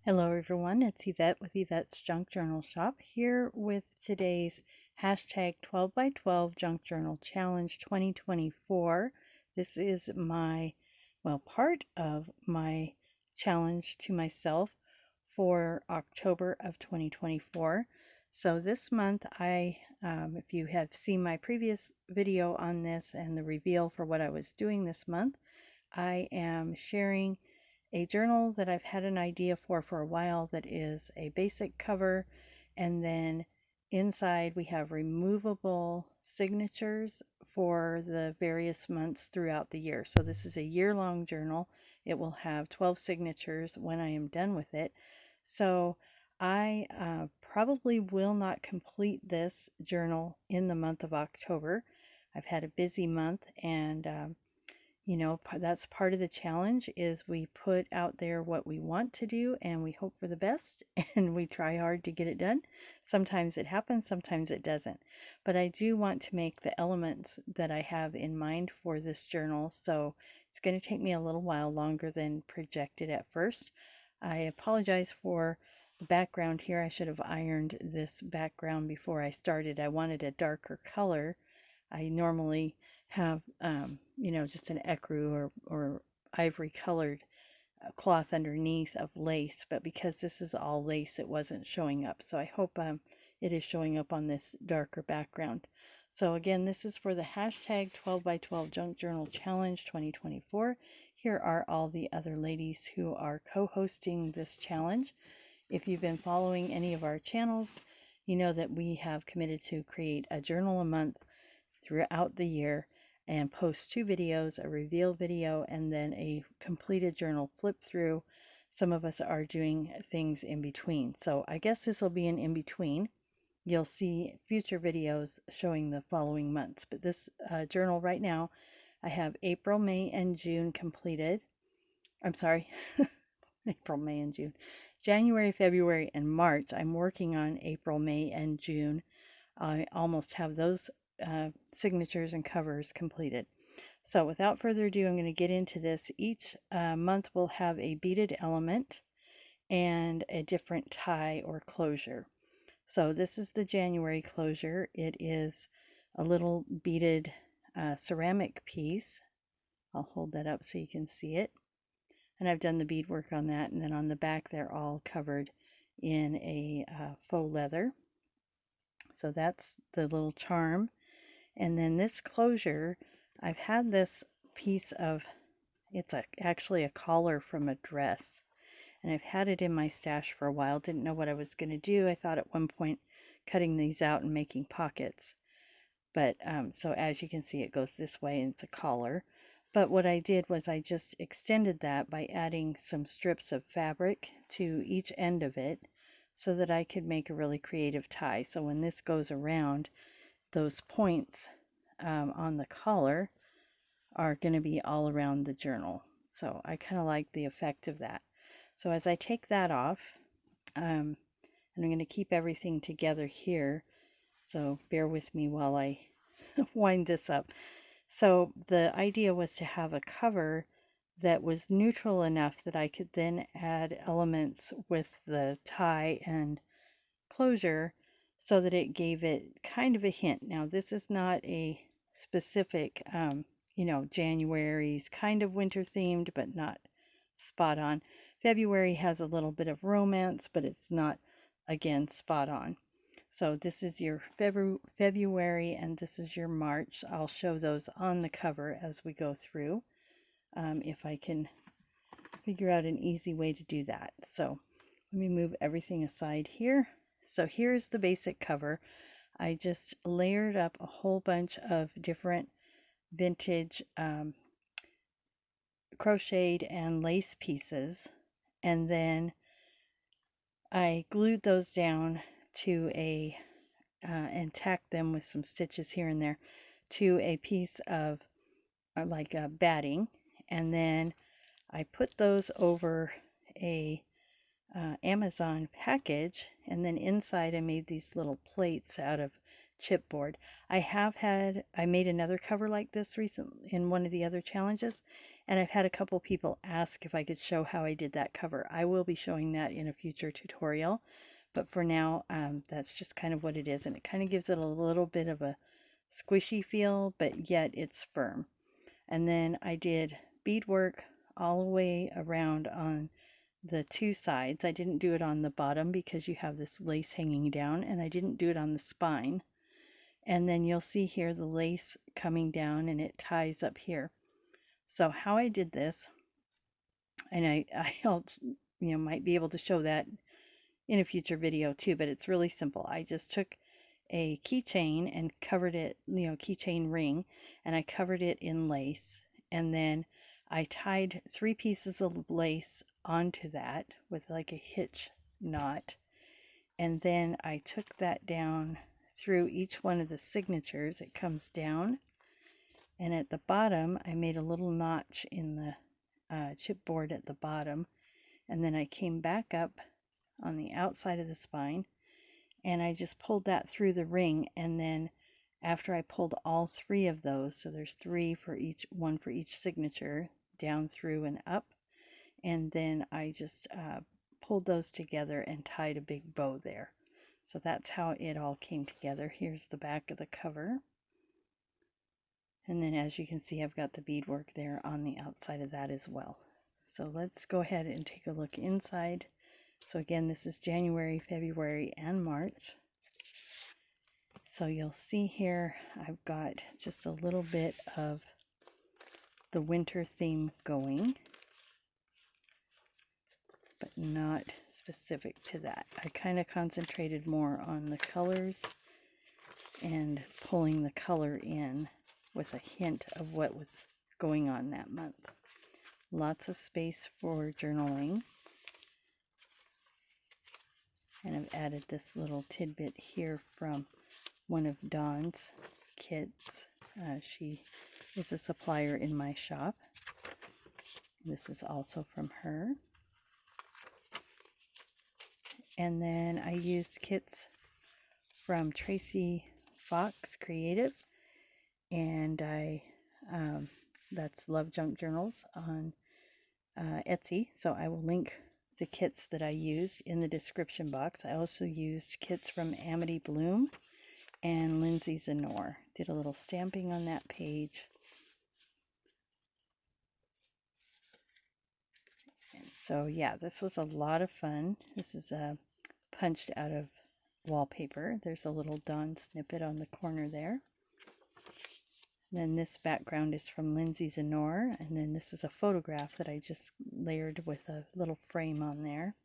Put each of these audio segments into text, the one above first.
Hello everyone, it's Yvette with Yvette's Junk Journal Shop here with today's hashtag 12 by 12 Junk Journal Challenge 2024. This is part of my challenge to myself for October of 2024. So this month if you have seen my previous video on this and the reveal for what I was doing this month, I am sharing a journal that I've had an idea for a while that is a basic cover, and then inside we have removable signatures for the various months throughout the year. So this is a year-long journal. It will have 12 signatures when I am done with it. So I probably will not complete this journal in the month of October. I've had a busy month, and that's part of the challenge is we put out there what we want to do and we hope for the best and we try hard to get it done. Sometimes it happens, sometimes it doesn't. But I do want to make the elements that I have in mind for this journal, so it's going to take me a little while longer than projected at first. I apologize for the background here. I should have ironed this background before I started. I wanted a darker color. I normally have just an ecru or ivory colored cloth underneath of lace, but because this is all lace it wasn't showing up, so I hope it is showing up on this darker background. So again, this is for the hashtag 12 by 12 Junk Journal Challenge 2024. Here are all the other ladies who are co-hosting this challenge. If you've been following any of our channels, you know that we have committed to create a journal a month throughout the year and post 2 videos, a reveal video and then a completed journal flip through. Some of us are doing things in between, so I guess this will be an in-between. You'll see future videos showing the following months, but this journal right now, I have April, May, and June completed. I'm sorry, April, May, and June. January, February, and March. I'm working on April, May, and June. I almost have those signatures and covers completed. So without further ado, I'm going to get into this. Each month will have a beaded element and a different tie or closure. So this is the January closure. It is a little beaded ceramic piece. I'll hold that up so you can see it. And I've done the beadwork on that, and then on the back they're all covered in a faux leather. So that's the little charm. And then this closure, I've had this piece of, actually a collar from a dress, and I've had it in my stash for a while. Didn't know what I was going to do. I thought at one point cutting these out and making pockets, but so as you can see, it goes this way and it's a collar. But what I did was I just extended that by adding some strips of fabric to each end of it so that I could make a really creative tie. So when this goes around, those points on the collar are going to be all around the journal. So I kind of like the effect of that. So as I take that off, and I'm going to keep everything together here, so bear with me while I wind this up. So the idea was to have a cover that was neutral enough that I could then add elements with the tie and closure so that it gave it kind of a hint. Now, this is not a specific, January's kind of winter themed, but not spot on. February has a little bit of romance, but it's not, again, spot on. So this is your February and this is your March. I'll show those on the cover as we go through, if I can figure out an easy way to do that. So let me move everything aside here. So here's the basic cover. I just layered up a whole bunch of different vintage crocheted and lace pieces, and then I glued those down to and tacked them with some stitches here and there to a piece of like a batting, and then I put those over a Amazon package, and then inside I made these little plates out of chipboard. I made another cover like this recently in one of the other challenges, And I've had a couple people ask if I could show how I did that cover. I will be showing that in a future tutorial, but for now, that's just kind of what it is, and it kind of gives it a little bit of a squishy feel, but yet it's firm. And then I did beadwork all the way around on the two sides. I didn't do it on the bottom because you have this lace hanging down, and I didn't do it on the spine. And then you'll see here the lace coming down and it ties up here. So how I did this, and I'll, might be able to show that in a future video too, but it's really simple. I just took a keychain and covered it, keychain ring, and I covered it in lace, and then I tied 3 pieces of lace onto that with like a hitch knot, and then I took that down through each one of the signatures. It comes down, and at the bottom I made a little notch in the chipboard at the bottom, and then I came back up on the outside of the spine and I just pulled that through the ring. And then after I pulled all 3 of those, so there's 3 for each, 1 for each signature, down through and up, and then I just pulled those together and tied a big bow there. So that's how it all came together. Here's the back of the cover. And then as you can see, I've got the beadwork there on the outside of that as well. So let's go ahead and take a look inside. So again, this is January, February, and March. So you'll see here, I've got just a little bit of the winter theme going, but not specific to that. I kind of concentrated more on the colors and pulling the color in with a hint of what was going on that month. Lots of space for journaling. And I've added this little tidbit here from one of Dawn's kits. She is a supplier in my shop. This is also from her. And then I used kits from Tracie Fox Creative, and that's Love Junk Journals on Etsy. So I will link the kits that I used in the description box. I also used kits from Amity Bloom and Lindsay Zenor. Did a little stamping on that page. And so yeah, this was a lot of fun. This is punched out of wallpaper. There's a little Dawn snippet on the corner there. And then this background is from Lindsay Zenor, and then this is a photograph that I just layered with a little frame on there.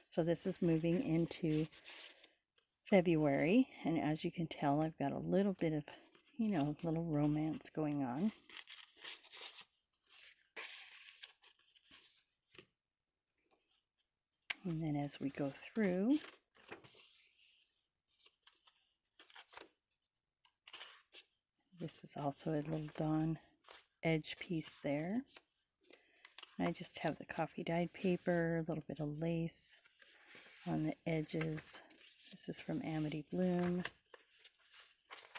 So this is moving into February, and as you can tell, I've got a little bit of, little romance going on. And then as we go through, this is also a little Dawn edge piece there. I just have the coffee dyed paper, a little bit of lace on the edges. This is from Amity Bloom.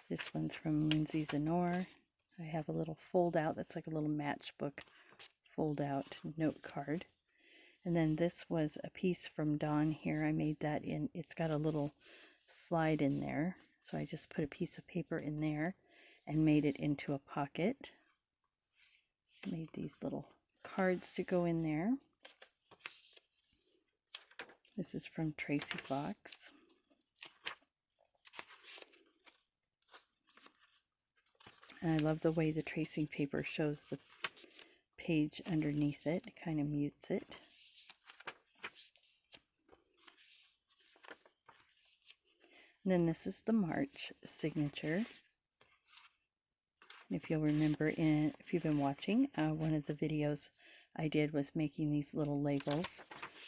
This one's from Lindsay Zenor. I have a little fold out that's like a little matchbook fold out note card. And then this was a piece from Dawn here. I made that in, it's got a little slide in there. So I just put a piece of paper in there and made it into a pocket. Made these little cards to go in there. This is from Tracie Fox. And I love the way the tracing paper shows the page underneath it. It kind of mutes it. And then this is the March signature. If you'll remember, if you've been watching, one of the videos I did was making these little labels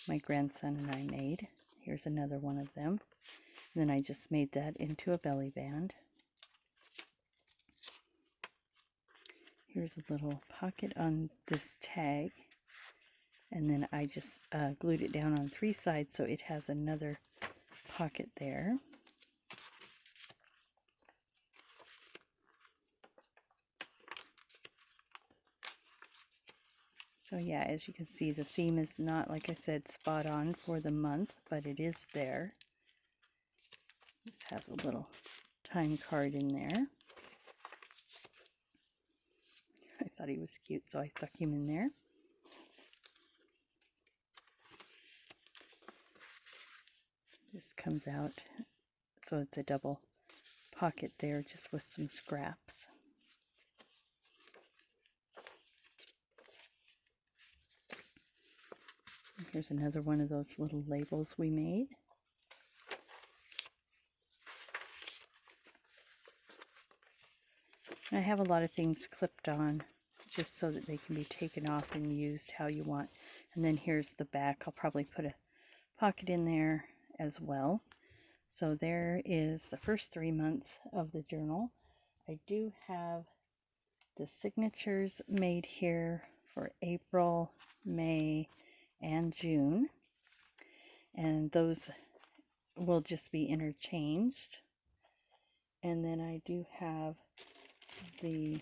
my grandson and I made. Here's another one of them. And then I just made that into a belly band. Here's a little pocket on this tag. And then I just glued it down on 3 sides so it has another pocket there. So yeah, as you can see, the theme is not, like I said, spot on for the month, but it is there. This has a little time card in there. I thought he was cute, so I stuck him in there. This comes out, so it's a double pocket there, just with some scraps. Here's another one of those little labels we made. And I have a lot of things clipped on just so that they can be taken off and used how you want. And then here's the back. I'll probably put a pocket in there as well. So there is the first 3 months of the journal. I do have the signatures made here for April, May, and June. And those will just be interchanged. And then I do have the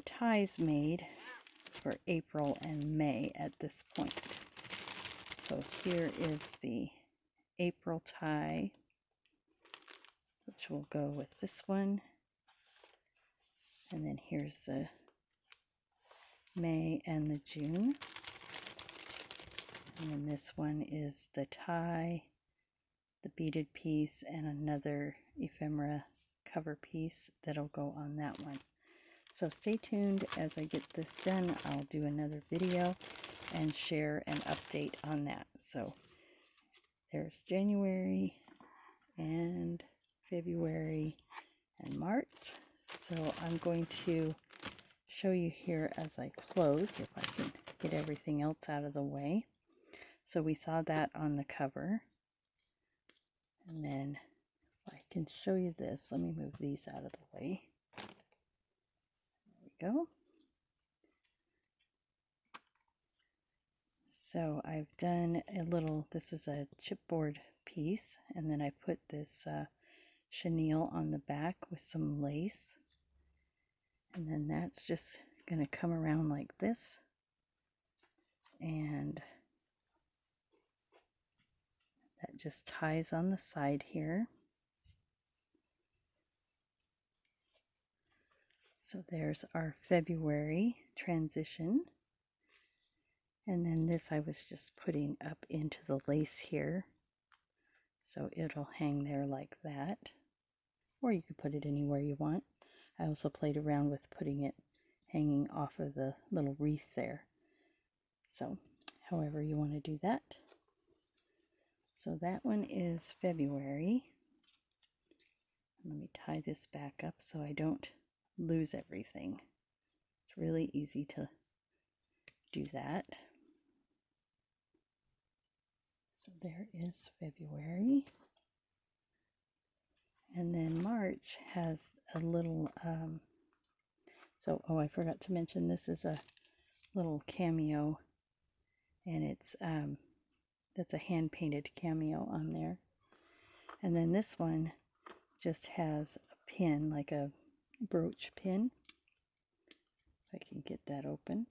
ties made for April and May at this point. So here is the April tie, which will go with this one. And then here's the May and the June. And then this one is the tie, the beaded piece, and another ephemera cover piece that'll go on that one. So stay tuned. As I get this done, I'll do another video and share an update on that. So there's January and February and March. So I'm going to show you here as I close, if I can get everything else out of the way. So we saw that on the cover. And then if I can show you this, let me move these out of the way. There we go. So I've done a little, this is a chipboard piece, and then I put this chenille on the back with some lace. And then that's just going to come around like this. And that just ties on the side here. So there's our February transition. And then this I was just putting up into the lace here. So it'll hang there like that. Or you could put it anywhere you want. I also played around with putting it hanging off of the little wreath there. So however you want to do that. So that one is February. Let me tie this back up so I don't lose everything. It's really easy to do that. So there is February. And then March has a little, I forgot to mention this is a little cameo, and it's, that's a hand-painted cameo on there. And then this one just has a pin, like a brooch pin. If I can get that opened.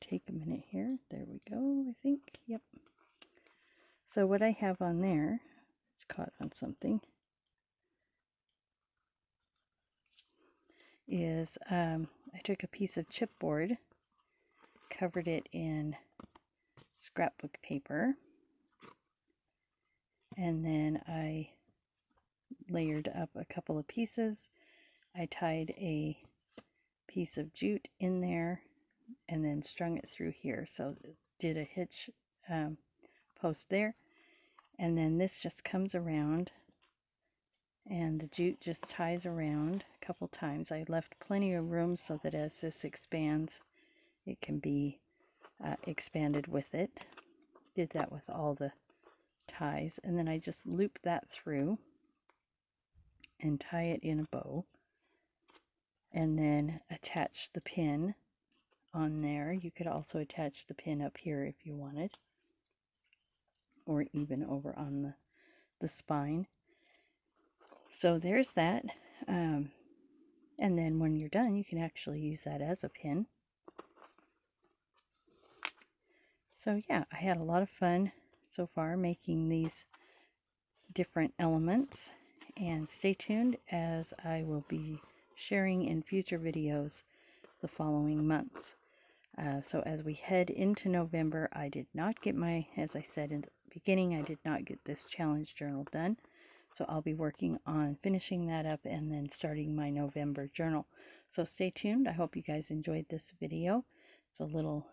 Take a minute here. There we go, I think. Yep. So what I have on there, it's caught on something, is I took a piece of chipboard, covered it in scrapbook paper, and then I layered up a couple of pieces. I tied a piece of jute in there and then strung it through here. So did a hitch post there, and then this just comes around and the jute just ties around a couple times. I left plenty of room so that as this expands, it can be expanded with it. Did that with all the ties, and then I just loop that through and tie it in a bow, and then attach the pin on there. You could also attach the pin up here if you wanted, or even over on the the spine. So there's that. And then when you're done, you can actually use that as a pin. So yeah, I had a lot of fun so far making these different elements, and stay tuned as I will be sharing in future videos the following months. So as we head into November, I did not get my, as I said in the beginning, I did not get this challenge journal done. So I'll be working on finishing that up and then starting my November journal. So stay tuned. I hope you guys enjoyed this video. It's a little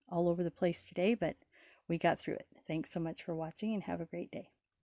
all over the place today, but we got through it. Thanks so much for watching and have a great day.